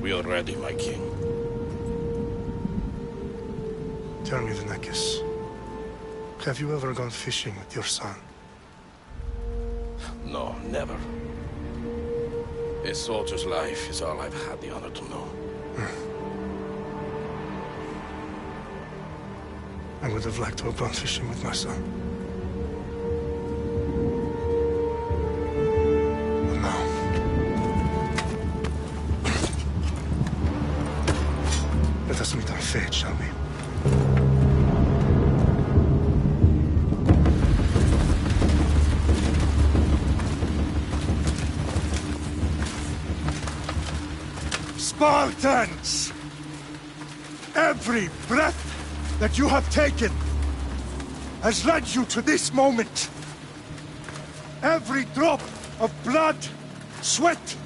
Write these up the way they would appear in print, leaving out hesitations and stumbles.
We are ready, my king. Tell me, Vinekis, have you ever gone fishing with your son? No, never. A soldier's life is all I've had the honor to know. I would have liked to have gone fishing with my son. But now... let us meet our fate, shall we? Spartans! Every breath that you have taken has led you to this moment. Every drop of blood, sweat,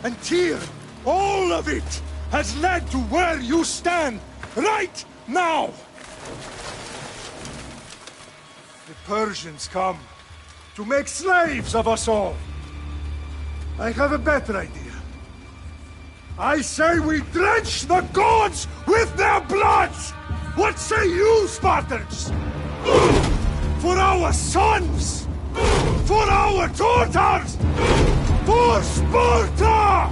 and tear, all of it has led to where you stand right now. The Persians come to make slaves of us all. I have a better idea. I say we drench the gods with their blood! What say you, Spartans? For our sons! For our daughters! For Sparta!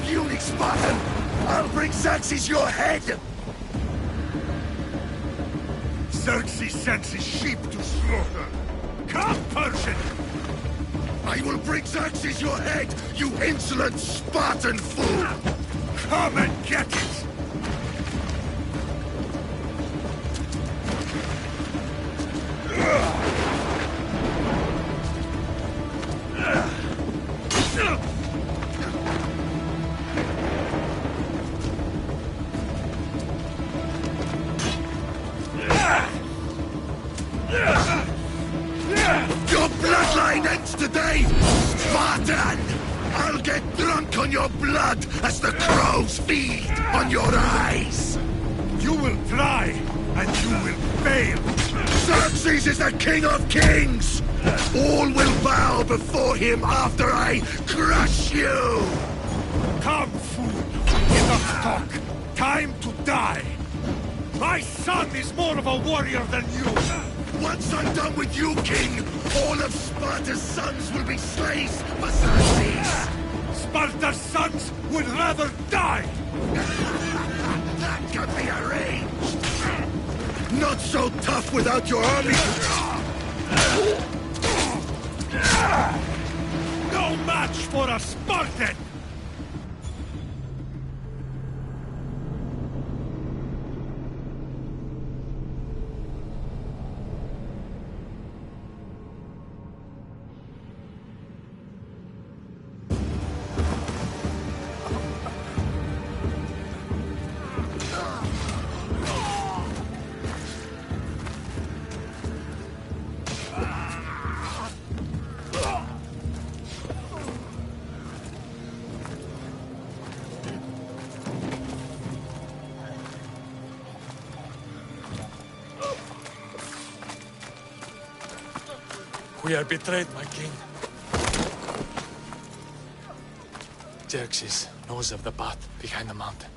Puny Spartan! I'll bring Xerxes your head! Xerxes sends his sheep to slaughter. Come, Persian! I will bring Xerxes your head, you insolent Spartan fool! Come and get it! mine ends today, Spartan! I'll get drunk on your blood as the crows feed on your eyes! You will try, and you will fail. Xerxes is the king of kings! All will bow before him after I crush you! Come, fool. Enough talk. Time to die. My son is more of a warrior than you. Once I'm done with you, king, all of Sparta's sons will be slaves for Xerxes! Sparta's sons would rather die! That can be arranged! Not so tough without your army! No match for a Spartan! We are betrayed, my king. Xerxes knows of the path behind the mountain.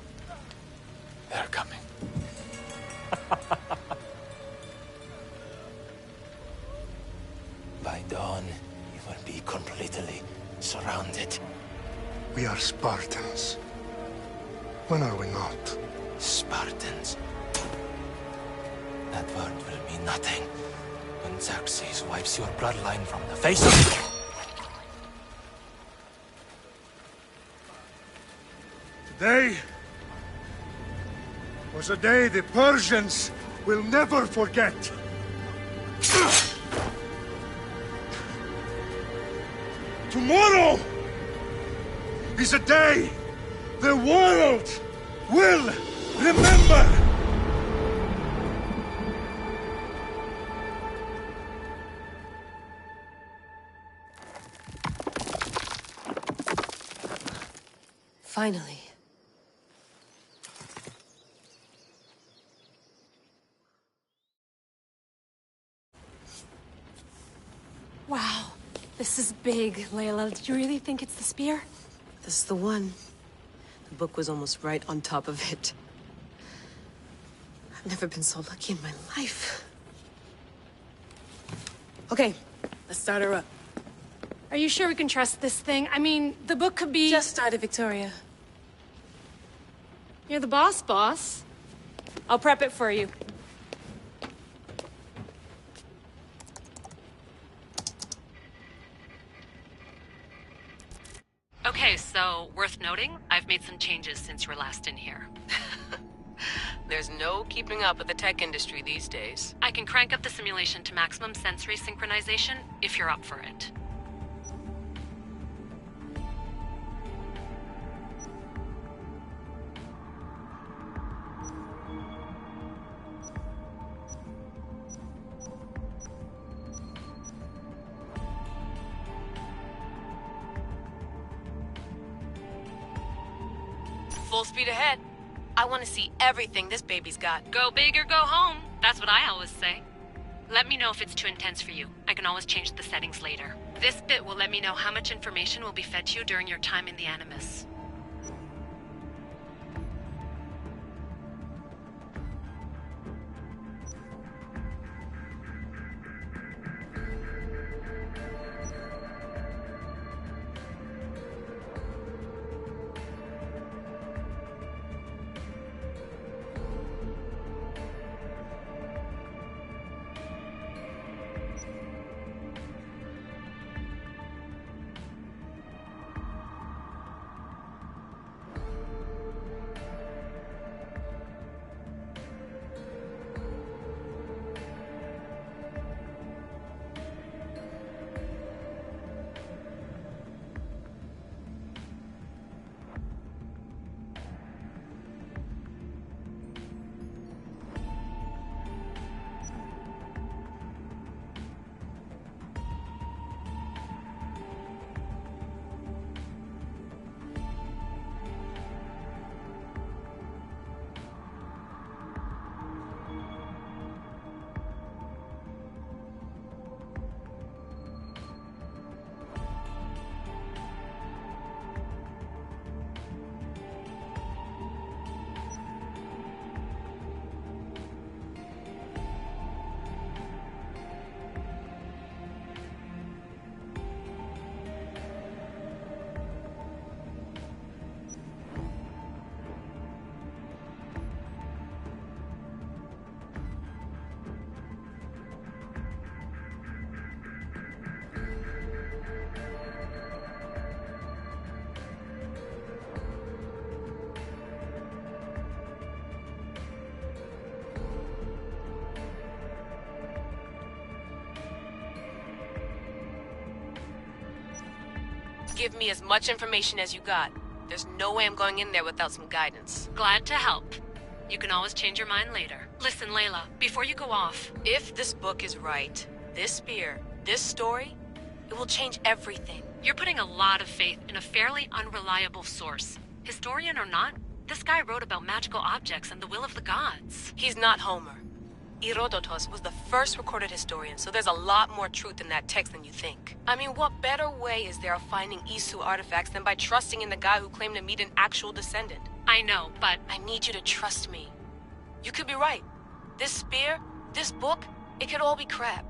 They're coming. By dawn, you will be completely surrounded. We are Spartans. When are we not? Spartans. That word will mean nothing when Xerxes wipes your bloodline from the face of it. Today was a day the Persians will never forget. Tomorrow is a day the world will remember. Finally. Wow, this is big, Layla. Did you really think it's the spear? This is the one. The book was almost right on top of it. I've never been so lucky in my life. Okay, let's start her up. Are you sure we can trust this thing? I mean, the book could be... Just started, Victoria. You're the boss. I'll prep it for you. Okay, so worth noting, I've made some changes since you were last in here. There's no keeping up with the tech industry these days. I can crank up the simulation to maximum sensory synchronization if you're up for it. Full speed ahead. I want to see everything this baby's got. Go big or go home. That's what I always say. Let me know if it's too intense for you. I can always change the settings later. This bit will let me know how much information will be fed to you during your time in the Animus. give me as much information as you got. There's no way I'm going in there without some guidance. Glad to help. You can always change your mind later. Listen, Layla, before you go off... If this book is right, this spear, this story, it will change everything. You're putting a lot of faith in a fairly unreliable source. Historian or not, this guy wrote about magical objects and the will of the gods. He's not Homer. Herodotus was the first recorded historian, so there's a lot more truth in that text than you think. I mean, what better way is there of finding Isu artifacts than by trusting in the guy who claimed to meet an actual descendant? I know, but... I need you to trust me. You could be right. This spear, this book, it could all be crap.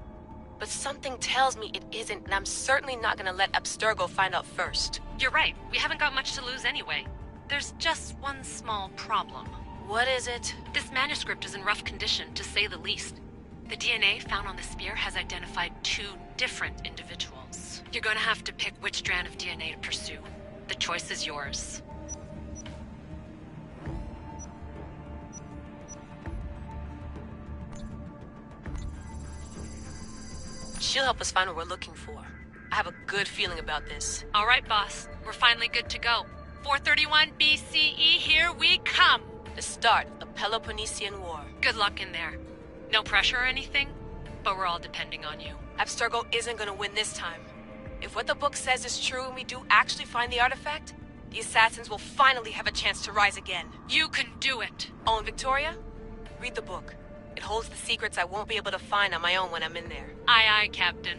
But something tells me it isn't, and I'm certainly not gonna let Abstergo find out first. You're right. We haven't got much to lose anyway. There's just one small problem. What is it? This manuscript is in rough condition, to say the least. The DNA found on the spear has identified 2 different individuals. You're gonna have to pick which strand of DNA to pursue. The choice is yours. She'll help us find what we're looking for. I have a good feeling about this. All right, boss. We're finally good to go. 431 BCE, here we come! The start of the Peloponnesian War. Good luck in there. No pressure or anything, but we're all depending on you. Abstergo isn't gonna win this time. If what the book says is true and we do actually find the artifact, the assassins will finally have a chance to rise again. You can do it! Oh, and Victoria? Read the book. It holds the secrets I won't be able to find on my own when I'm in there. Aye, aye, Captain.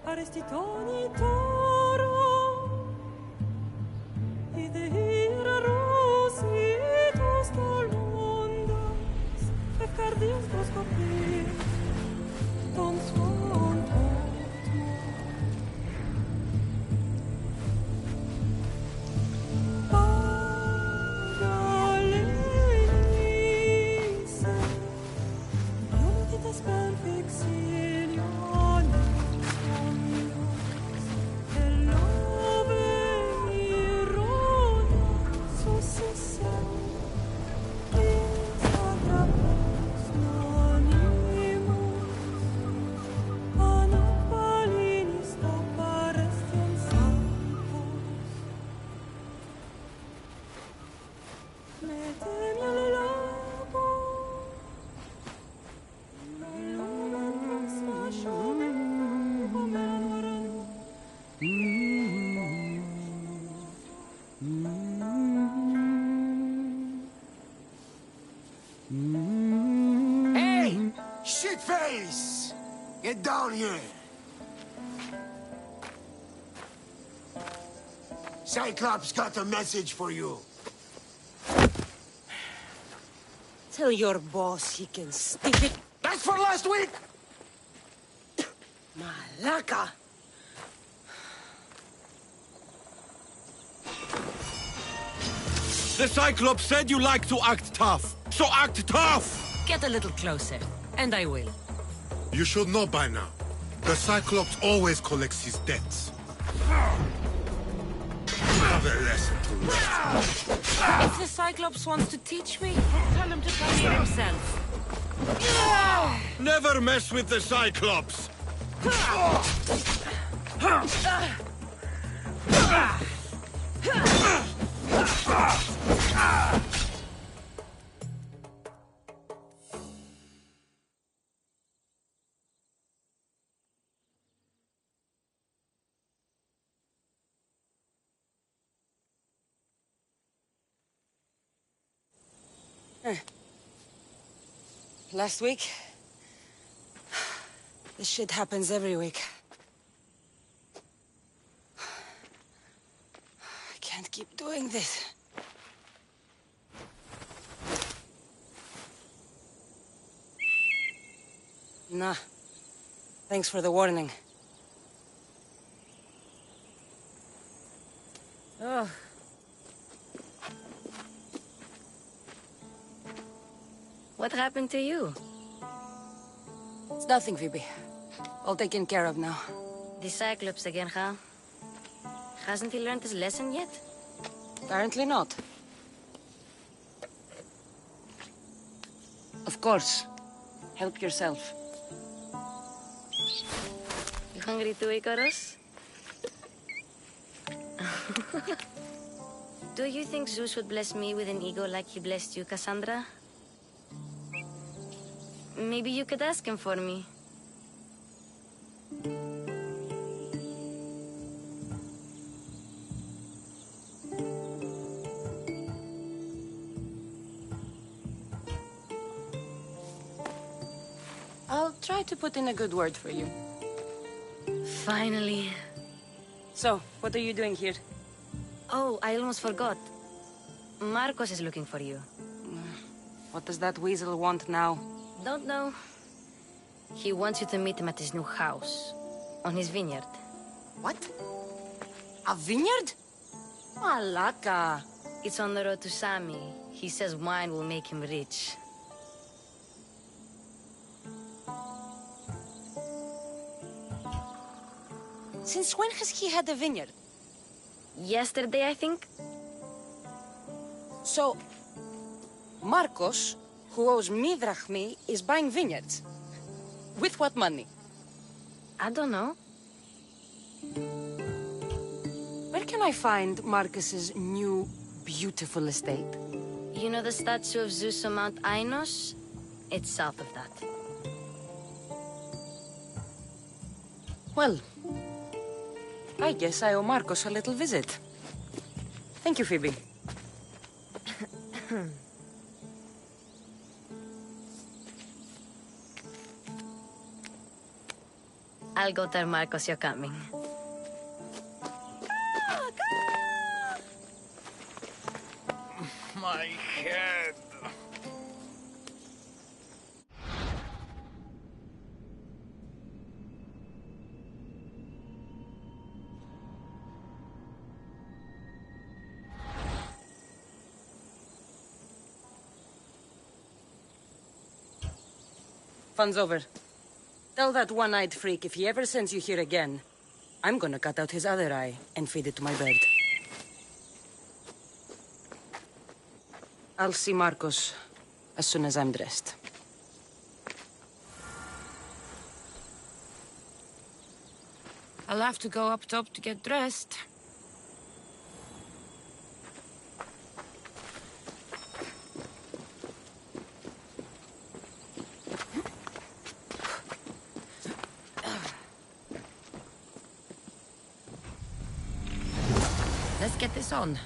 Arestitoni toro Idehira rositos tolondas Fefcardius proscopir Ton suon Pagalenise Ionitas perfectilione Hey! Shitface! Get down here! Cyclops got a message for you. Tell your boss he can stick it. That's for last week! Malaka! The Cyclops said you like to act tough, so act tough! Get a little closer, and I will. You should know by now. The Cyclops always collects his debts. Have a lesson to learn. If the Cyclops wants to teach me, tell him to come here himself. Never mess with the Cyclops! Last week? This shit happens every week. I can't keep doing this. Nah. Thanks for the warning. Oh. What happened to you? It's nothing, Phoebe. All taken care of now. The Cyclops again, huh? Hasn't he learned his lesson yet? Apparently not. Of course. Help yourself. You hungry too, Icarus? Do you think Zeus would bless me with an ego like he blessed you, Cassandra? Maybe you could ask him for me. I'll try to put in a good word for you. Finally. So, what are you doing here? Oh, I almost forgot. Marcos is looking for you. What does that weasel want now? Don't know. He wants you to meet him at his new house. On his vineyard. What? A vineyard? Malaka. It's on the road to Sami. He says wine will make him rich. Since when has he had a vineyard? Yesterday, I think. So, Marcos, who owes me drachmi, is buying vineyards. With what money? I don't know. Where can I find Marcus's new, beautiful estate? You know the statue of Zeus on Mount Ainos? It's south of that. Well, I guess I owe Marcos a little visit. Thank you, Phoebe. I'll go tell Marcos you're coming. My head. Fun's over. Tell that one-eyed freak if he ever sends you here again, I'm gonna cut out his other eye and feed it to my bird. I'll see Marcos as soon as I'm dressed. I'll have to go up top to get dressed. Let's get this on.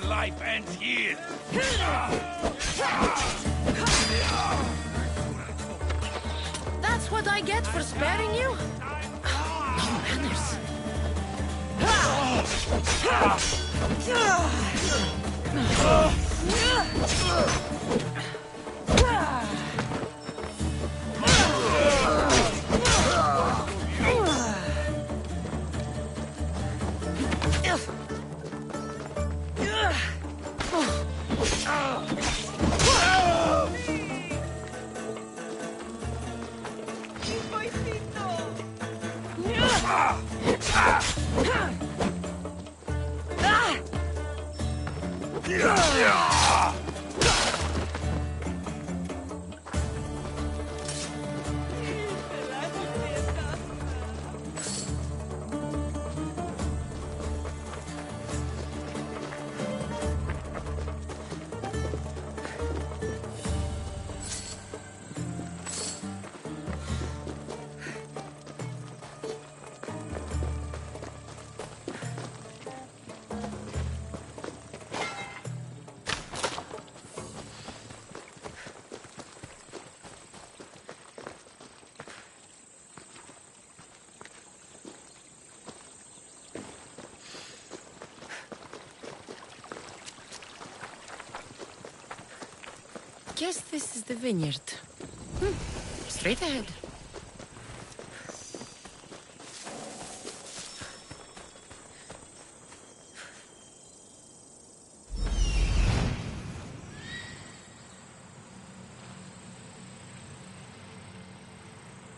life ends here. That's what I get for sparing you? No manners. Guess this is the vineyard. Straight ahead.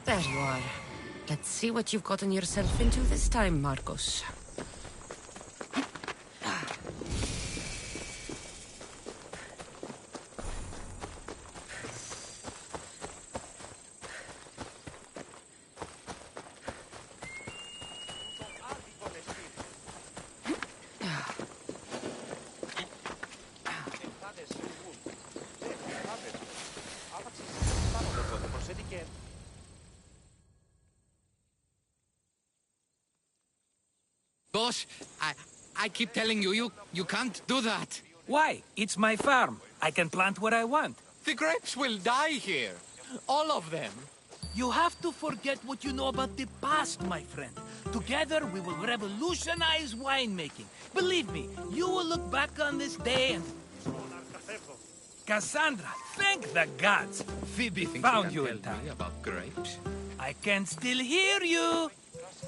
There you are. Let's see what you've gotten yourself into this time, Marcos. Boss, I keep telling you, you can't do that. Why? It's my farm. I can plant what I want. The grapes will die here. All of them. You have to forget what you know about the past, my friend. Together, we will revolutionize winemaking. Believe me, you will look back on this day and... Cassandra, thank the gods! Phoebe found you in time. About grapes? I can still hear you!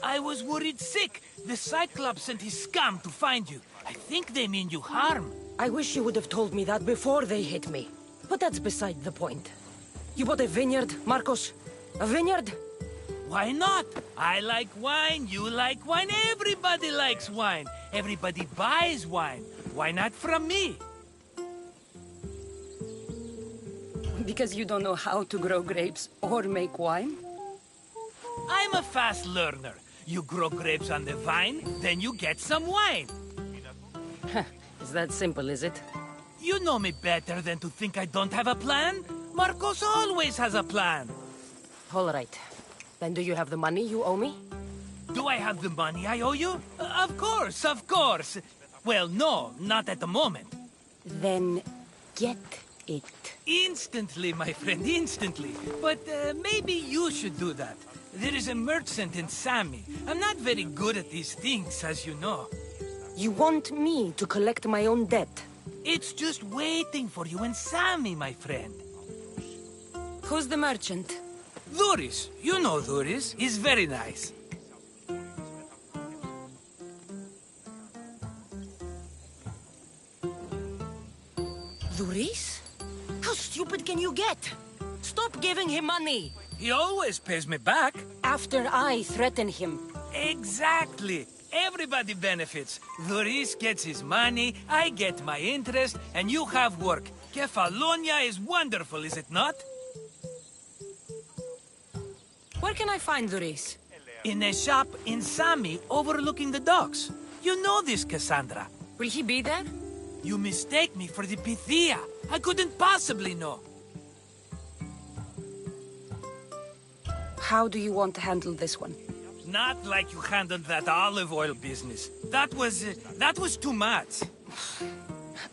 I was worried sick. The Cyclops sent his scum to find you. I think they mean you harm. I wish you would have told me that before they hit me. But that's beside the point. You bought a vineyard, Marcos? A vineyard? Why not? I like wine, you like wine, everybody likes wine. Everybody buys wine. Why not from me? Because you don't know how to grow grapes or make wine? I'm a fast learner. You grow grapes on the vine, then you get some wine. Is that simple, is it? You know me better than to think I don't have a plan. Marcos always has a plan. All right. Then do you have the money you owe me? Do I have the money I owe you? Of course, of course. Well, no, not at the moment. Then get it. Instantly, my friend, instantly. But maybe you should do that. There is a merchant in Sami. I'm not very good at these things, as you know. You want me to collect my own debt? It's just waiting for you in Sami, my friend. Who's the merchant? Duris. You know Duris. He's very nice. Duris? How stupid can you get? Stop giving him money! He always pays me back. After I threaten him. Exactly. Everybody benefits. Duris gets his money, I get my interest, and you have work. Kefalonia is wonderful, is it not? Where can I find Duris? In a shop in Sami, overlooking the docks. You know this, Cassandra. Will he be there? You mistake me for the Pythia. I couldn't possibly know. How do you want to handle this one? Not like you handled that olive oil business. That was too much.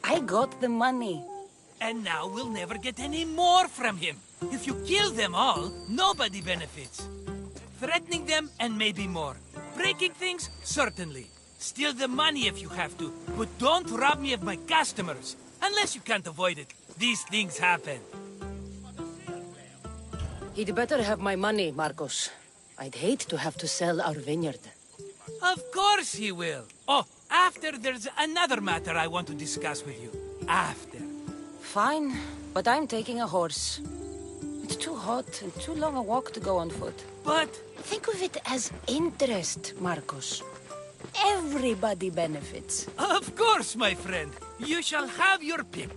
I got the money. And now we'll never get any more from him. If you kill them all, nobody benefits. Threatening them, and maybe more. Breaking things, certainly. Steal the money if you have to, but don't rob me of my customers. Unless you can't avoid it. These things happen. He'd better have my money, Marcos. I'd hate to have to sell our vineyard. Of course he will. Oh, after there's another matter I want to discuss with you. After. Fine, but I'm taking a horse. It's too hot and too long a walk to go on foot. But... think of it as interest, Marcos. Everybody benefits. Of course, my friend. You shall have your pick.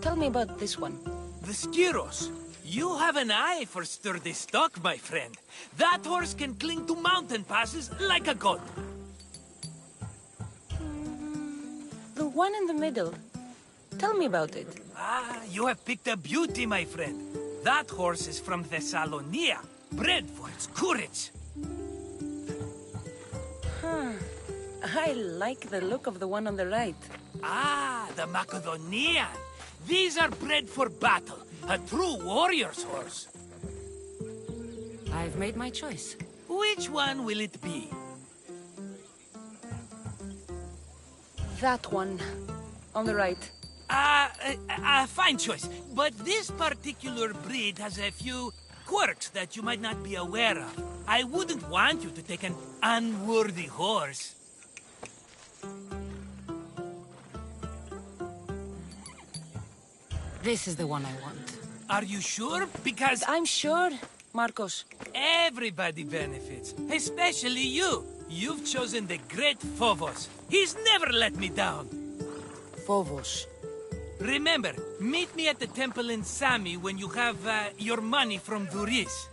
Tell me about this one. The Skiros. You have an eye for sturdy stock, my friend. That horse can cling to mountain passes like a god. The one in the middle. Tell me about it. Ah, you have picked a beauty, my friend. That horse is from Thessalonia, bred for its courage. Huh. I like the look of the one on the right. Ah, the Macedonian. These are bred for battle. A true warrior's horse. I've made my choice. Which one will it be? That one. On the right. Fine choice. But this particular breed has a few quirks that you might not be aware of. I wouldn't want you to take an unworthy horse. This is the one I want. Are you sure? Because... I'm sure, Marcos. Everybody benefits. Especially you. You've chosen the great Phobos. He's never let me down. Phobos. Remember, meet me at the temple in Sami when you have your money from Duris.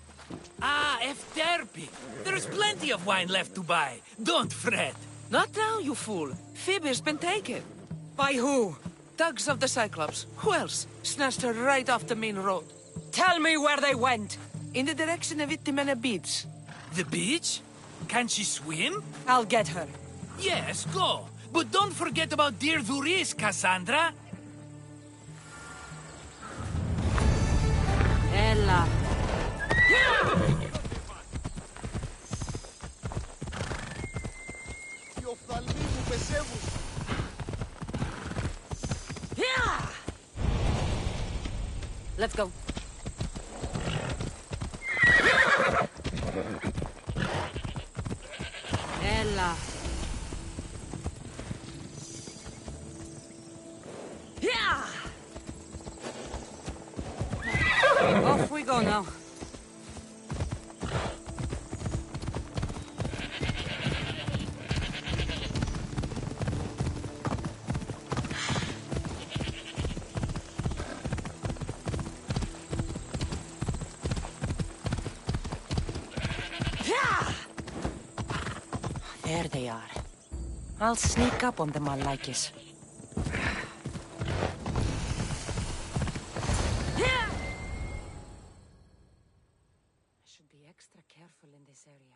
Ah, Efterpi. There's plenty of wine left to buy. Don't fret. Not now, you fool. Phoebe's been taken. By who? Thugs of the Cyclops. Who else? Snatched her right off the main road. Tell me where they went! In the direction of Itimena Beach. The beach? Can she swim? I'll get her. Yes, go. But don't forget about dear Duris, Cassandra. Ella. Let's go. Ella. Off we go now. There they are. I'll sneak up on them, Malakis. In this area.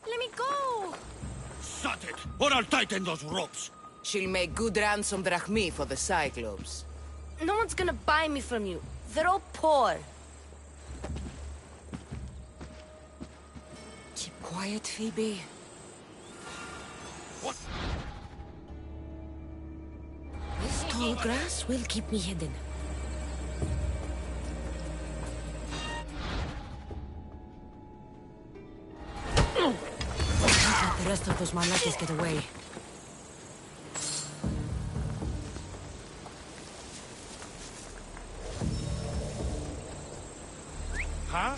Let me go! Shut it, or I'll tighten those ropes. She'll make good ransom drachmi for the Cyclops. No one's gonna buy me from you. They're all poor. Keep quiet, Phoebe. What? This tall grass will keep me hidden. The rest of those Malakis get away. Huh?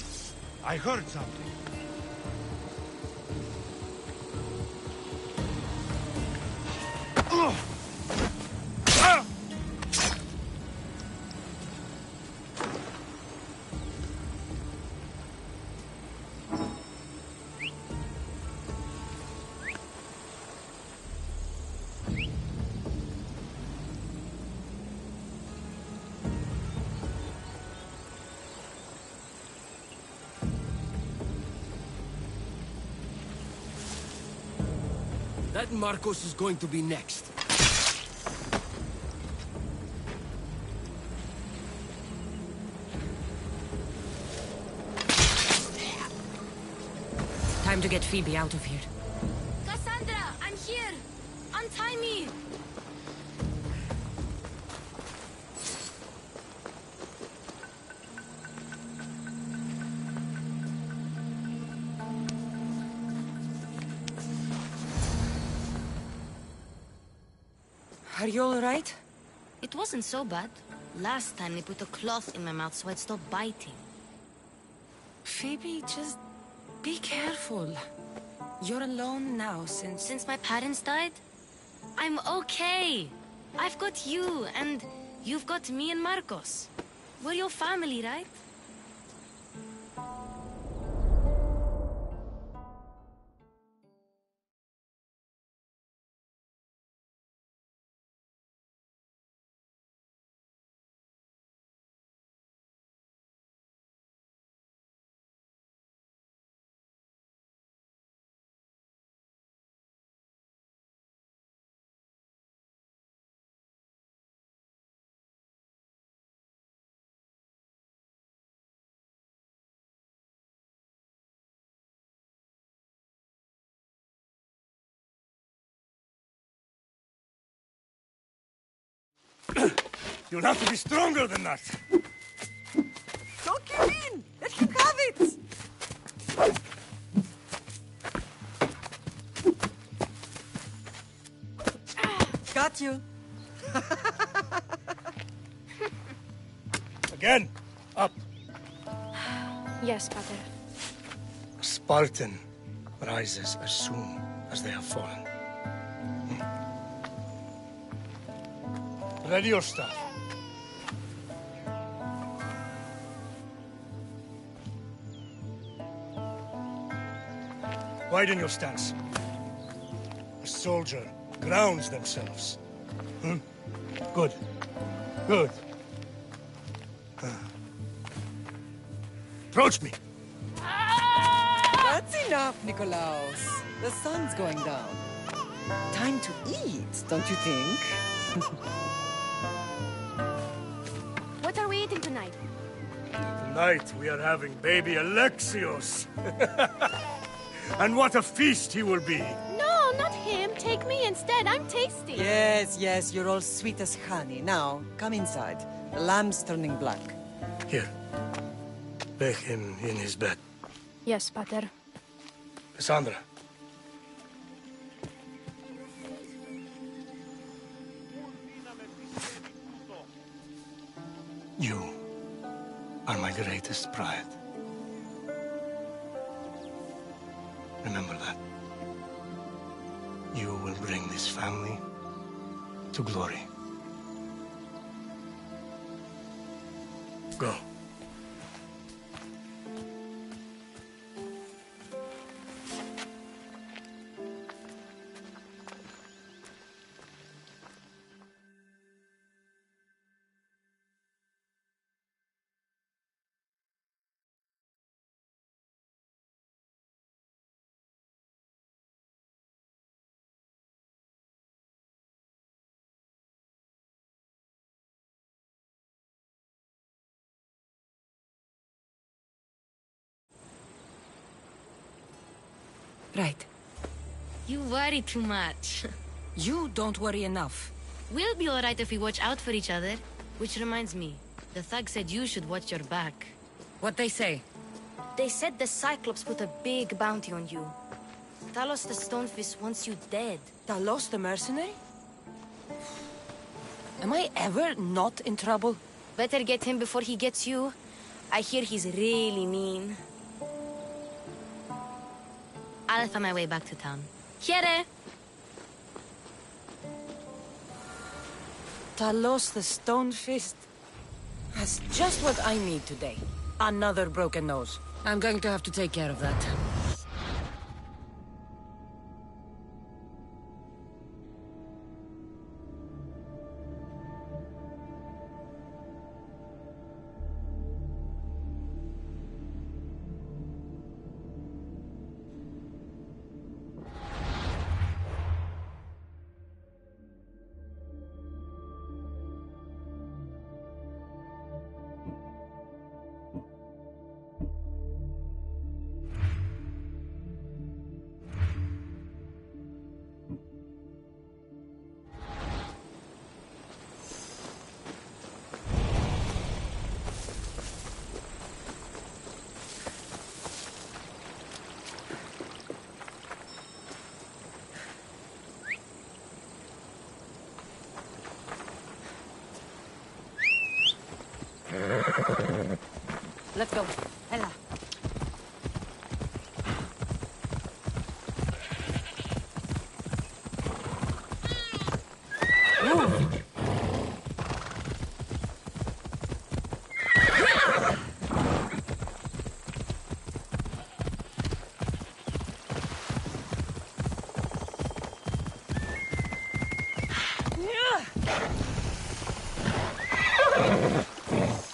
I heard something. That Marcos is going to be next. Time to get Phoebe out of here. Cassandra, I'm here! Untie me! Are you alright? It wasn't so bad. Last time they put a cloth in my mouth so I'd stop biting. Phoebe, just be careful. You're alone now Since my parents died? I'm okay. I've got you, and you've got me and Marcos. We're your family, right? You'll have to be stronger than that. Don't give in! Let him have it! Got you. Again, up. Yes, Pater. A Spartan rises as soon as they have fallen. Ready your staff. Widen your stance. A soldier grounds themselves. Good. Good. Approach me. That's enough, Nikolaos. The sun's going down. Time to eat, don't you think? What are we eating tonight? Tonight we are having baby Alexios. And what a feast he will be. No, not him. Take me instead. I'm tasty. Yes, yes, you're all sweet as honey. Now, come inside. The lamb's turning black. Here. Lay him in his bed. Yes, Pater. Cassandra. You are my greatest pride. Remember that. You will bring this family to glory. Go. Right. You worry too much. You don't worry enough. We'll be alright if we watch out for each other. Which reminds me, the thug said you should watch your back. What'd they say? They said the Cyclops put a big bounty on you. Talos the Stonefist wants you dead. Talos the mercenary? Am I ever not in trouble? Better get him before he gets you. I hear he's really mean. I'll find my way back to town. Here! Talos the Stonefist. That's just what I need today. Another broken nose. I'm going to have to take care of that. Let's go. Ella. Move.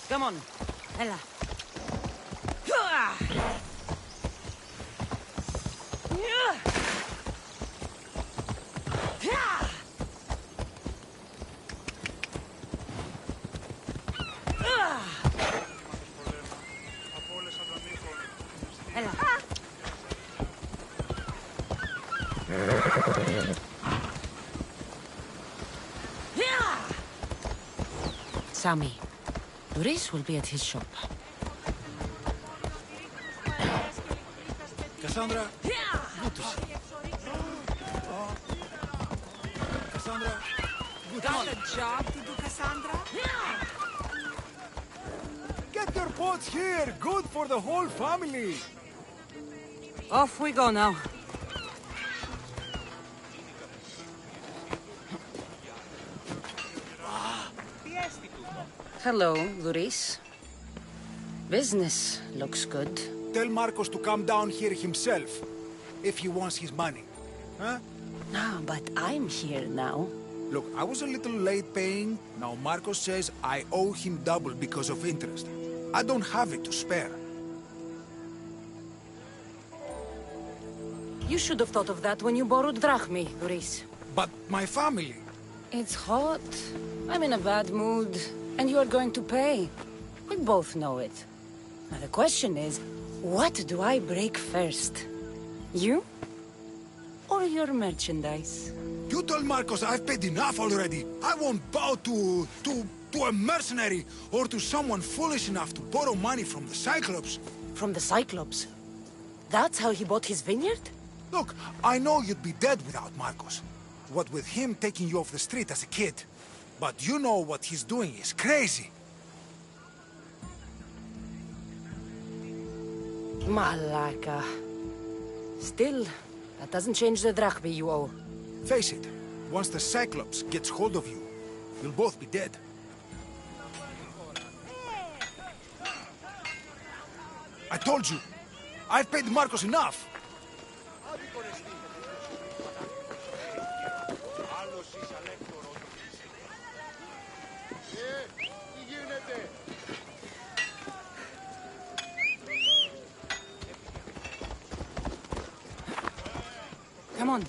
Come on, Ella. Sammy, Doris will be at his shop. Cassandra, good to see you. Cassandra, good to see you. Got a job to do, Cassandra? Get your pots here. Good for the whole family. Off we go now. Hello, Doris. Business looks good. Tell Marcos to come down here himself, if he wants his money. Huh? No, but I'm here now. Look, I was a little late paying. Now Marcos says I owe him double because of interest. I don't have it to spare. You should have thought of that when you borrowed drachmi, Doris. But my family... It's hot. I'm in a bad mood. And you are going to pay. We both know it. Now the question is, what do I break first? You? Or your merchandise? You told Marcos I've paid enough already. I won't bow to a mercenary or to someone foolish enough to borrow money from the Cyclops. From the Cyclops? That's how he bought his vineyard? Look, I know you'd be dead without Marcos. What with him taking you off the street as a kid. But you know what he's doing is crazy. Malaka. Still, that doesn't change the drachmi you owe. Face it, once the Cyclops gets hold of you, you'll both be dead. I told you, I've paid Marcos enough. Come on.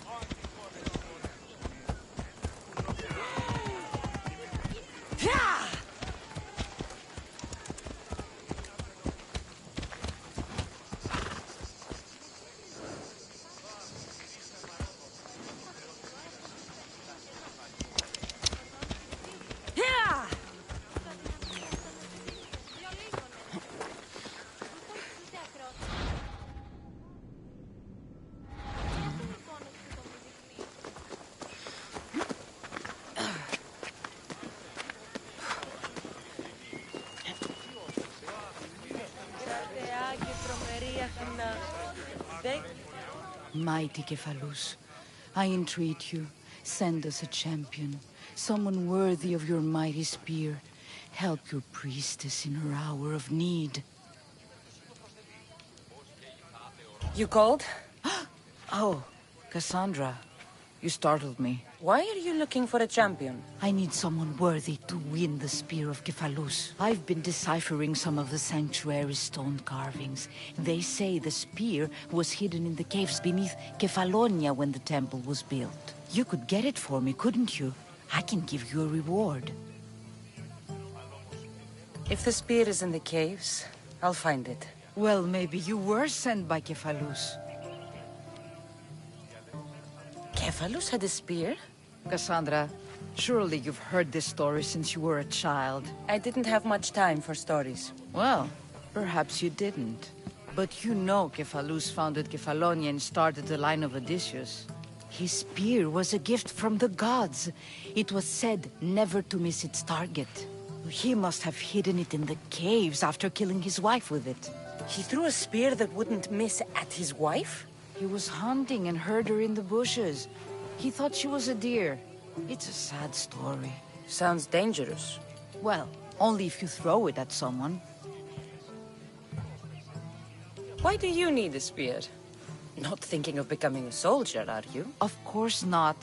Mighty Cephalus, I entreat you, send us a champion, someone worthy of your mighty spear. Help your priestess in her hour of need. You called? Oh, Cassandra, you startled me. Why are you looking for a champion? I need someone worthy to win the spear of Cephalus. I've been deciphering some of the sanctuary's stone carvings. They say the spear was hidden in the caves beneath Kefalonia when the temple was built. You could get it for me, couldn't you? I can give you a reward. If the spear is in the caves, I'll find it. Well, maybe you were sent by Cephalus. Cephalus had a spear? Cassandra, surely you've heard this story since you were a child. I didn't have much time for stories. Well, perhaps you didn't. But you know Cephalus founded Kefalonia and started the line of Odysseus. His spear was a gift from the gods. It was said never to miss its target. He must have hidden it in the caves after killing his wife with it. He threw a spear that wouldn't miss at his wife? He was hunting and heard her in the bushes. He thought she was a deer. It's a sad story. Sounds dangerous. Well, only if you throw it at someone. Why do you need a spear? Not thinking of becoming a soldier, are you? Of course not.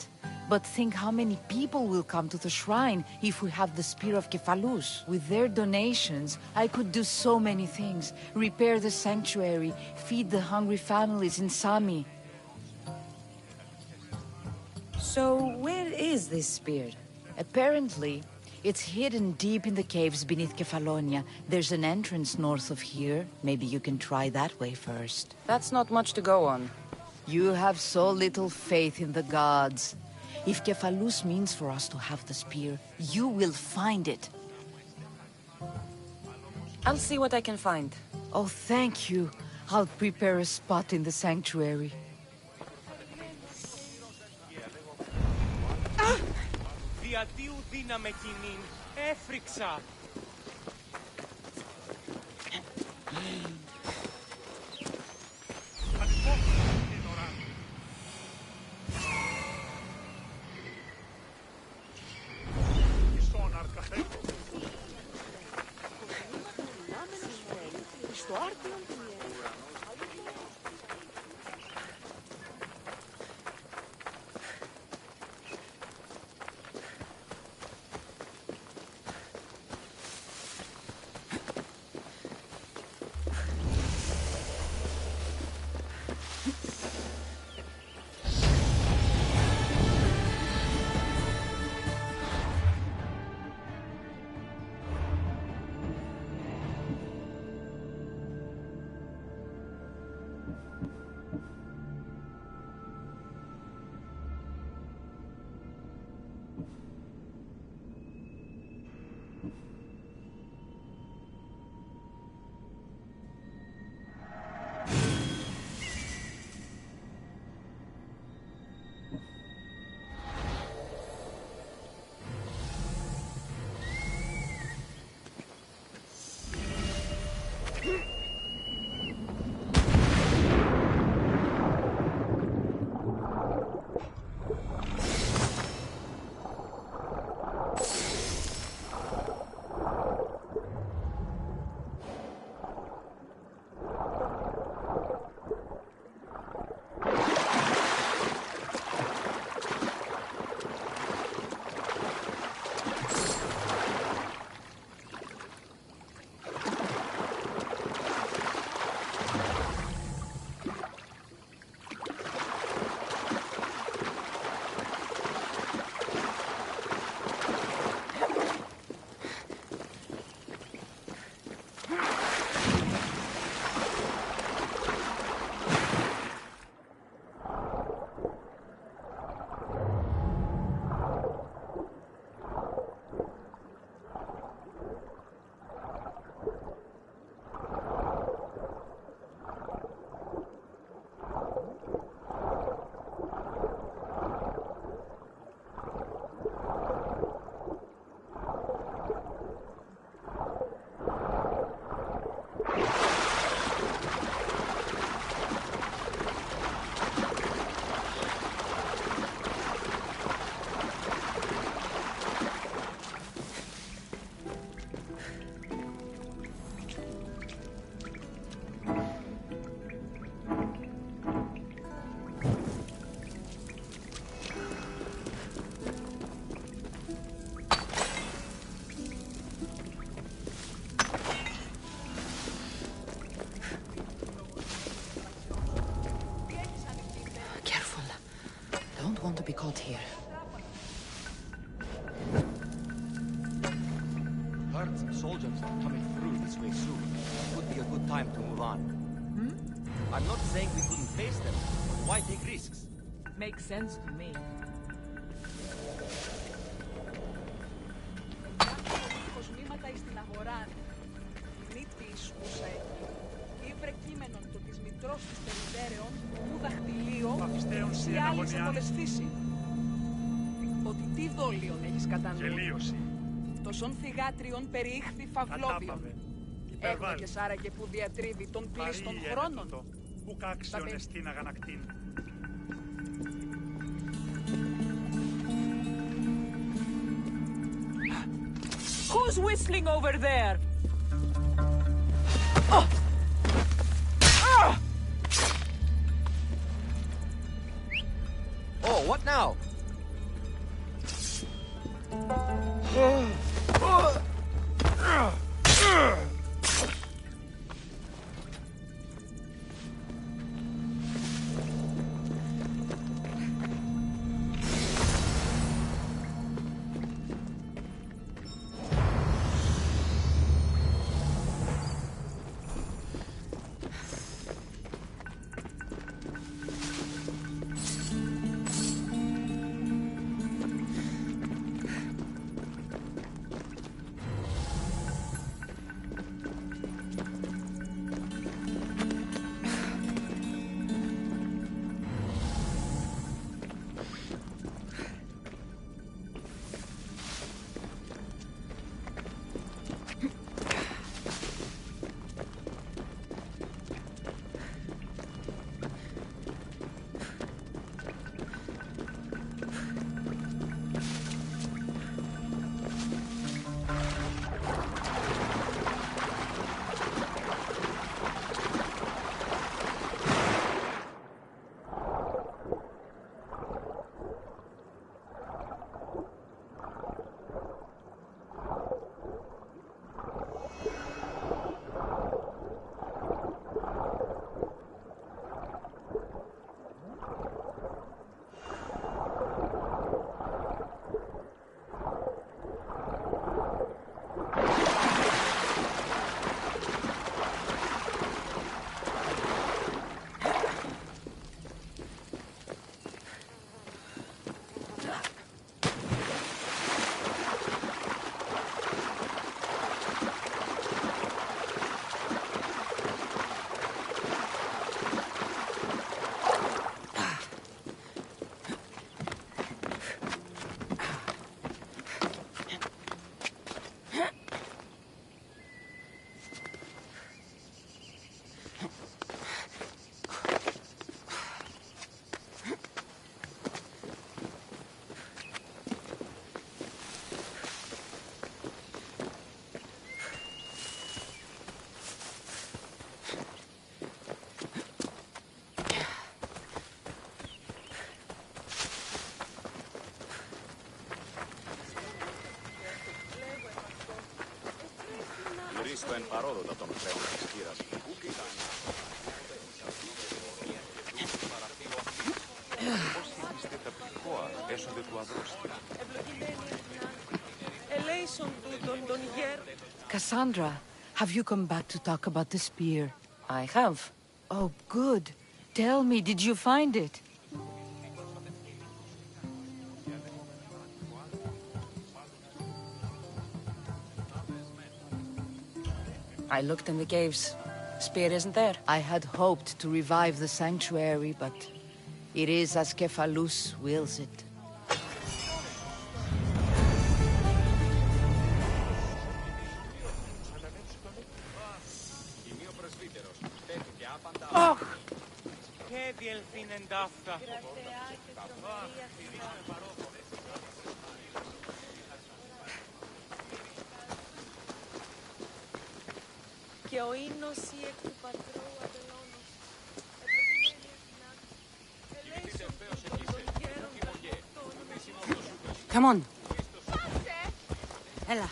But think how many people will come to the shrine if we have the Spear of Kephalus. With their donations, I could do so many things. Repair the sanctuary, feed the hungry families in Sami. So, where is this spear? Apparently, it's hidden deep in the caves beneath Kefalonia. There's an entrance north of here. Maybe you can try that way first. That's not much to go on. You have so little faith in the gods. If Kephalus means for us to have the spear, you will find it. I'll see what I can find. Oh, thank you. I'll prepare a spot in the sanctuary. Διατίου δύναμε κοινήν, έφρυξα. To be caught here. Heard some soldiers are coming through this way soon. Would be a good time to move on. I'm not saying we couldn't face them, but why take risks? Makes sense to me. Κοσμήματα στην αγορά. Νύτη ισχούσα εκεί. Ήβρε κείμενον το της μητρός της περιδέρεων, μου δαχτυλίο, ή άλλης απολεσθήσει. Ότι τι δόλιον έχεις κατά νου. Τελείωση. Το τόσων θυγάτριων περιήχθη φαυλόβιον. Έγνωκες άραγε που διατρίβει των πλήστων χρόνων. Ουκ άξιον εστίν αγανακτήν. Who's whistling over there? Oh, what now? Γυρίστο εν παρόδοτα των χρέων της κύρας. Ούκ ήταν. Πώς είστε τα πικόα, έσονται του αδρόστη. Ελέησον τούτον τον γέρ. Cassandra, have you come back to talk about the spear? I have. Oh, good. Tell me, did you find it? I looked in the caves. Spear isn't there. I had hoped to revive the sanctuary, but it is as Kephalus wills it. Oh! Και διελθύνεν ταύτα. Και ο ίνος ή εκ του πατρού αδελώνος. Come on. Έλα.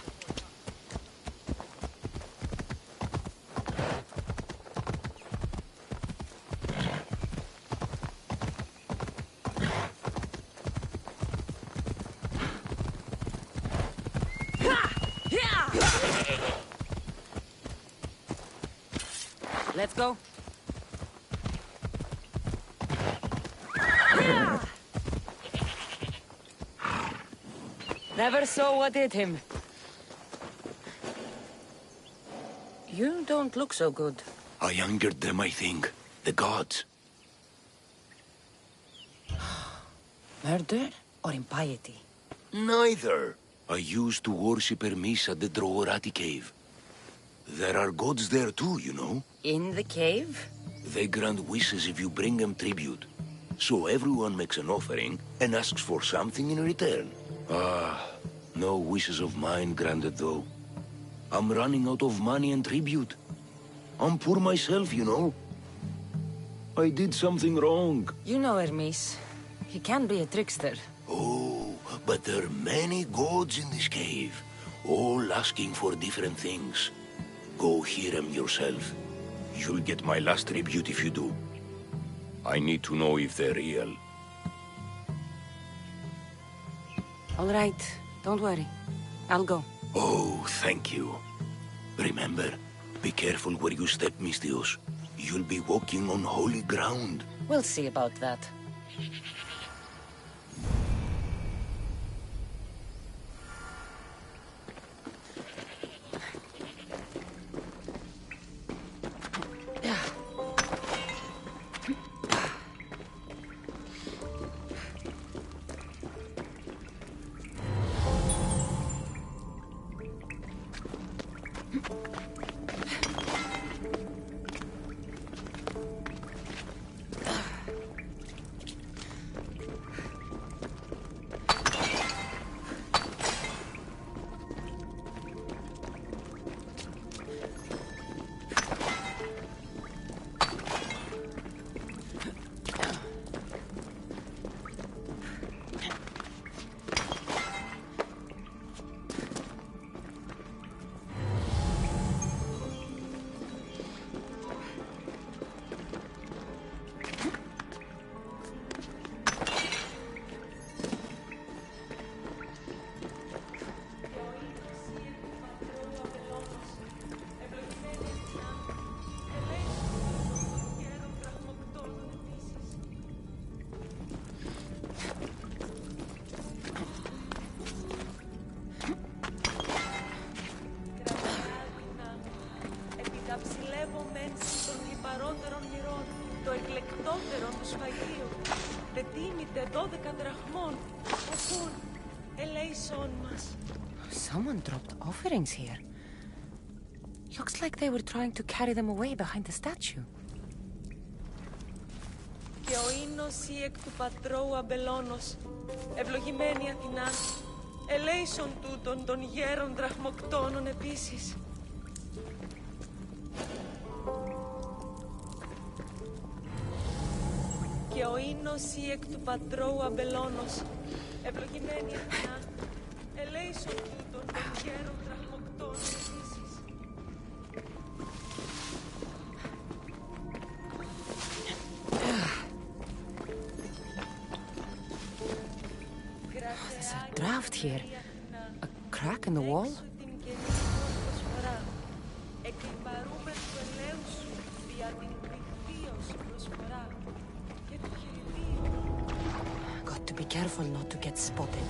Let's go. Never saw what hit him. You don't look so good. I angered them, I think. The gods. Murder or impiety? Neither. I used to worship Hermes at the Droorati cave. There are gods there too, you know. In the cave? They grant wishes if you bring them tribute. So everyone makes an offering and asks for something in return. No wishes of mine granted though. I'm running out of money and tribute. I'm poor myself, you know. I did something wrong. You know Hermes. He can be a trickster. Oh, but there are many gods in this cave, all asking for different things. Go hear them yourself. You'll get my last tribute if you do. I need to know if they're real. All right, don't worry. I'll go. Oh, thank you. Remember, be careful where you step, Mistios. You'll be walking on holy ground. We'll see about that. Someone dropped offerings here. Looks like they were trying to carry them away behind the statue. Και ο ίνος ή εκ του πατρώου αμπελώνος, ευλογημένη Αθηνά, ελέησον τούτων των γέρων δραχμοκτώνων επίσης. Και ο ίνος ή εκ του πατρώου αμπελώνος, ευλογημένη Αθηνά, ελέησον τούτων των γέρων δραχμοκτώνων επίσης. There's a draft here. A crack in the wall? Got to be careful not to get spotted.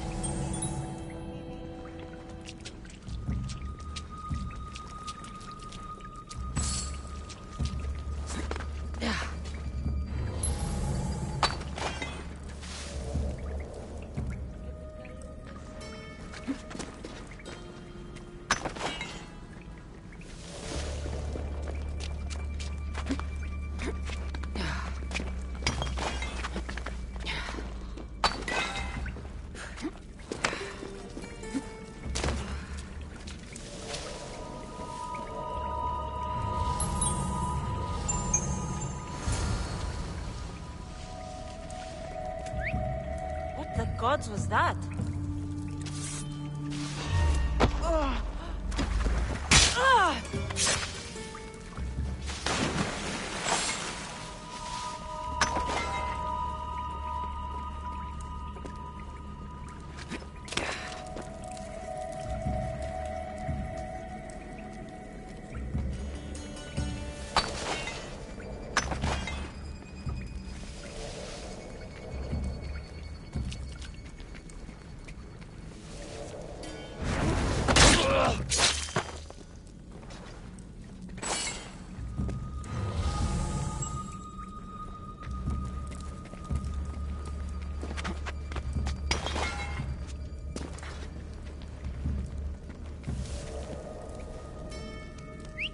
What gods was that?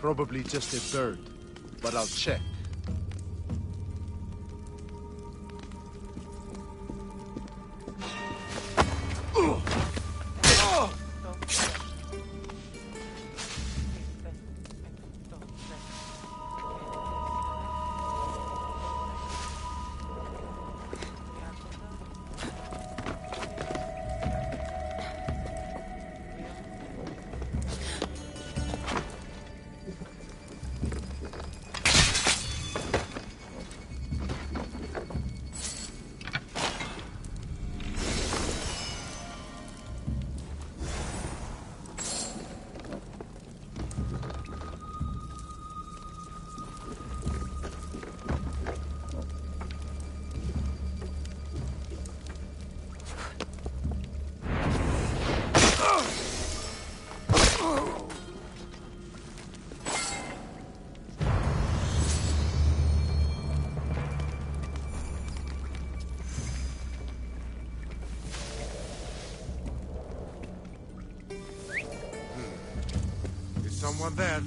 Probably just a bird, but I'll check. Someone there.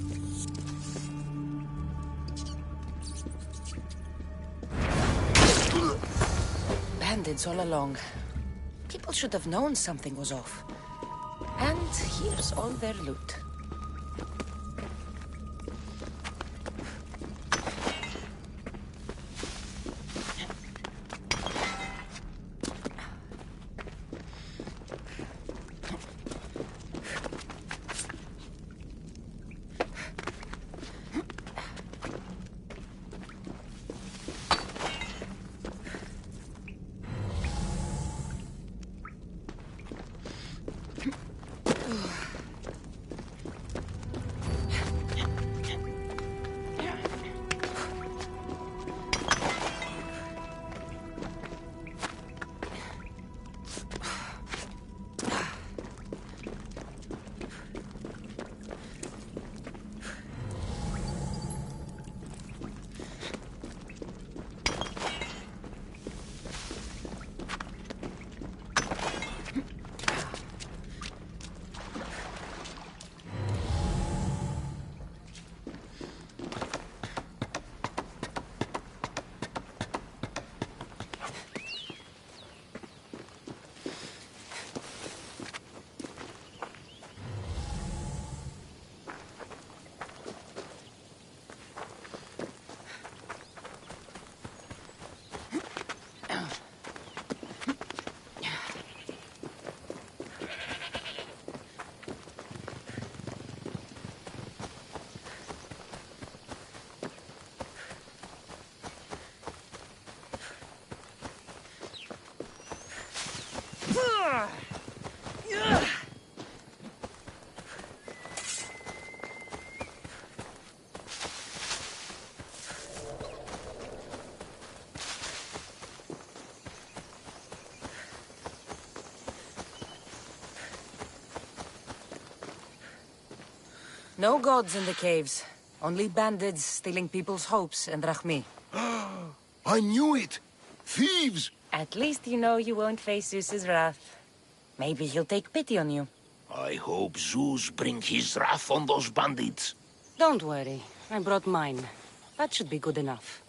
Bandits all along. People should have known something was off. And here's all their loot. No gods in the caves. Only bandits stealing people's hopes and Rahmi. I knew it! Thieves! At least you know you won't face Zeus's wrath. Maybe he'll take pity on you. I hope Zeus bring his wrath on those bandits. Don't worry. I brought mine. That should be good enough.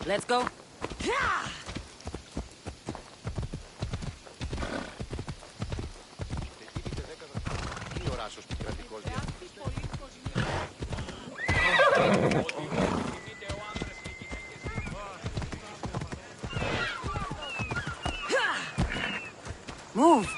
Let's go. Move.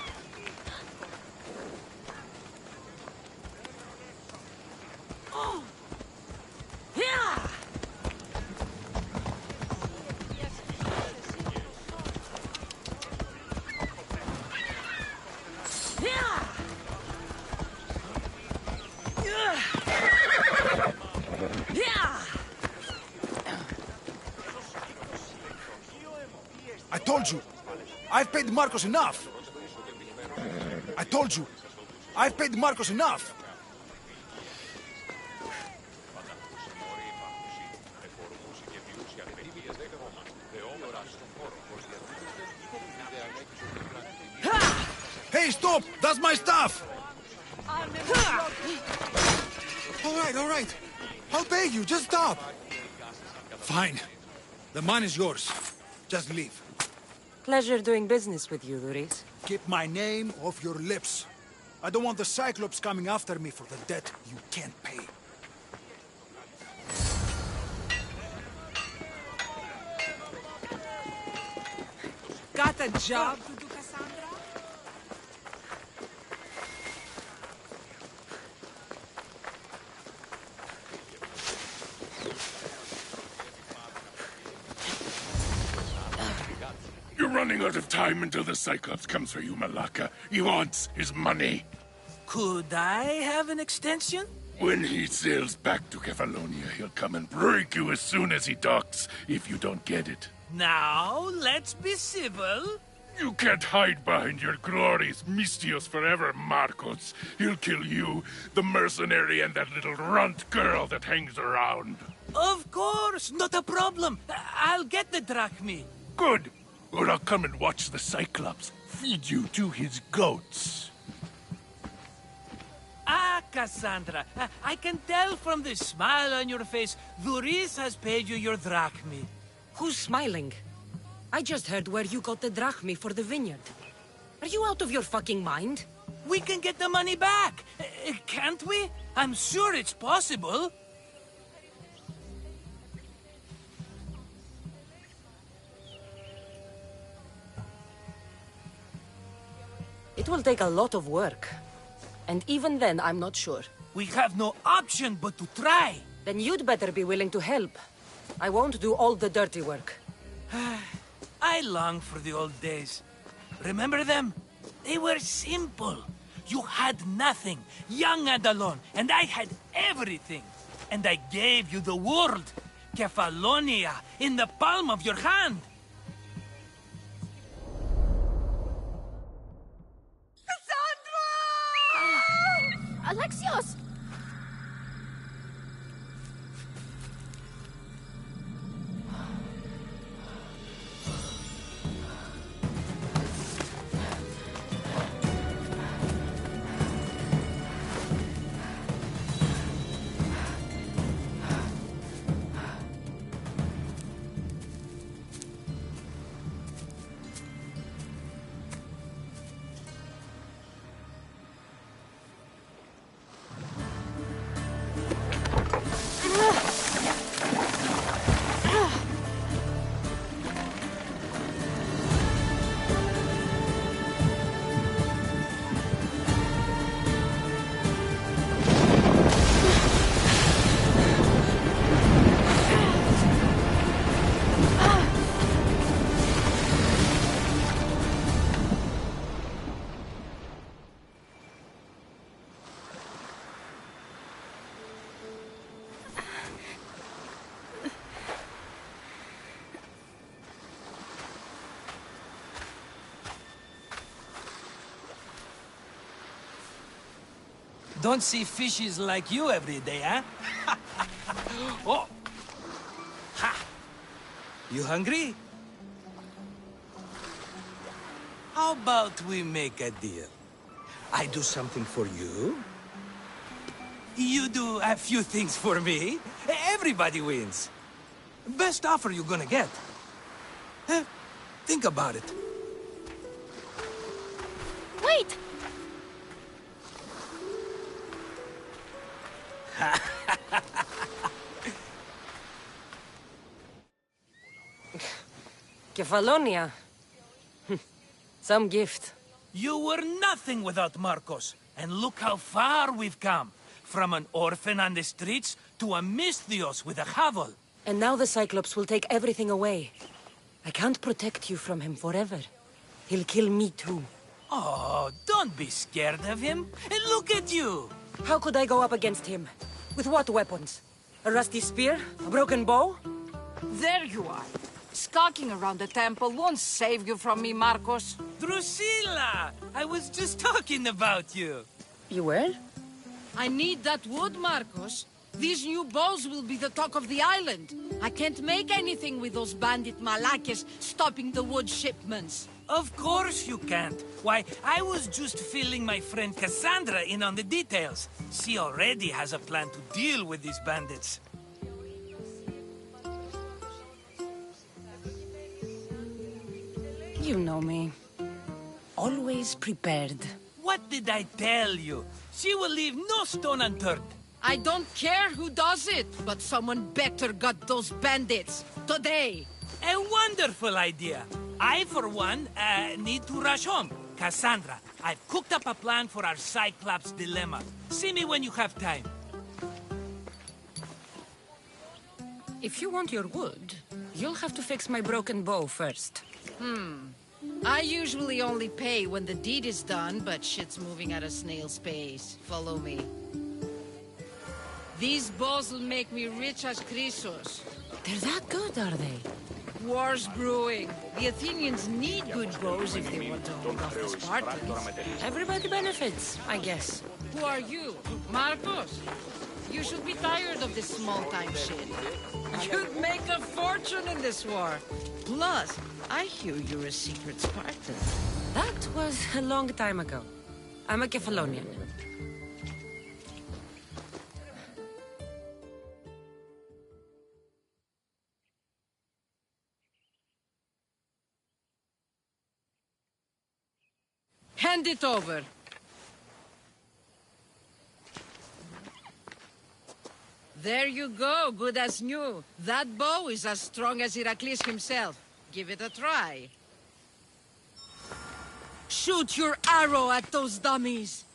I told you, I've paid Marcos enough. I told you, I've paid Marcos enough. Hey, stop! That's my stuff! All right. I'll pay you, just stop. Fine. The money is yours. Just leave. Pleasure doing business with you, Luris. Keep my name off your lips. I don't want the Cyclops coming after me for the debt you can't pay. Got a job to do, Cassandra? You're running out of time until the Cyclops comes for you, Malaka. He wants his money. Could I have an extension? When he sails back to Kefalonia, he'll come and break you as soon as he docks, if you don't get it. Now, let's be civil. You can't hide behind your glories, Mistios forever, Marcos. He'll kill you, the mercenary, and that little runt girl that hangs around. Of course, not a problem. I'll get the drachmi. Good. Or I'll come and watch the Cyclops feed you to his goats. Ah, Cassandra, I can tell from the smile on your face, Luris has paid you your drachmi. Who's smiling? I just heard where you got the drachmi for the vineyard. Are you out of your fucking mind? We can get the money back, can't we? I'm sure it's possible. It will take a lot of work. And even then, I'm not sure. We have no option but to try. Then you'd better be willing to help. I won't do all the dirty work. I long for the old days. Remember them? They were simple. You had nothing, young and alone, and I had everything. And I gave you the world, Kefalonia, in the palm of your hand. Alexios! Don't see fishes like you every day, huh? Oh! Ha! You hungry? How about we make a deal? I do something for you. You do a few things for me. Everybody wins. Best offer you're gonna get. Eh, think about it. Wait! Kefalonia. Some gift. You were nothing without Marcos. And look how far we've come. From an orphan on the streets to a Misthios with a hovel. And now the Cyclops will take everything away. I can't protect you from him forever. He'll kill me too. Oh, don't be scared of him. And look at you. How could I go up against him? With what weapons? A rusty spear? A broken bow? There you are. Skulking around the temple won't save you from me, Marcos. Drusilla! I was just talking about you. You were? I need that wood, Marcos. These new bows will be the talk of the island. I can't make anything with those bandit malakes stopping the wood shipments. Of course you can't. Why, I was just filling my friend Cassandra in on the details. She already has a plan to deal with these bandits. You know me. Always prepared. What did I tell you? She will leave no stone unturned. I don't care who does it, but someone better got those bandits. Today. A wonderful idea. I, for one, need to rush home. Cassandra, I've cooked up a plan for our Cyclops dilemma. See me when you have time. If you want your wood, you'll have to fix my broken bow first. I usually only pay when the deed is done, but shit's moving at a snail's pace. Follow me. These bows will make me rich as Chrysos. They're that good, are they? War's brewing. The Athenians need good bows if they want to hold off the Spartans. Everybody benefits, I guess. Who are you? Marcos? You should be tired of this small-time shit. You'd make a fortune in this war. Plus, I hear you're a secret Spartan. That was a long time ago. I'm a Kefalonian. Hand it over. There you go, good as new. That bow is as strong as Heracles himself. Give it a try. Shoot your arrow at those dummies.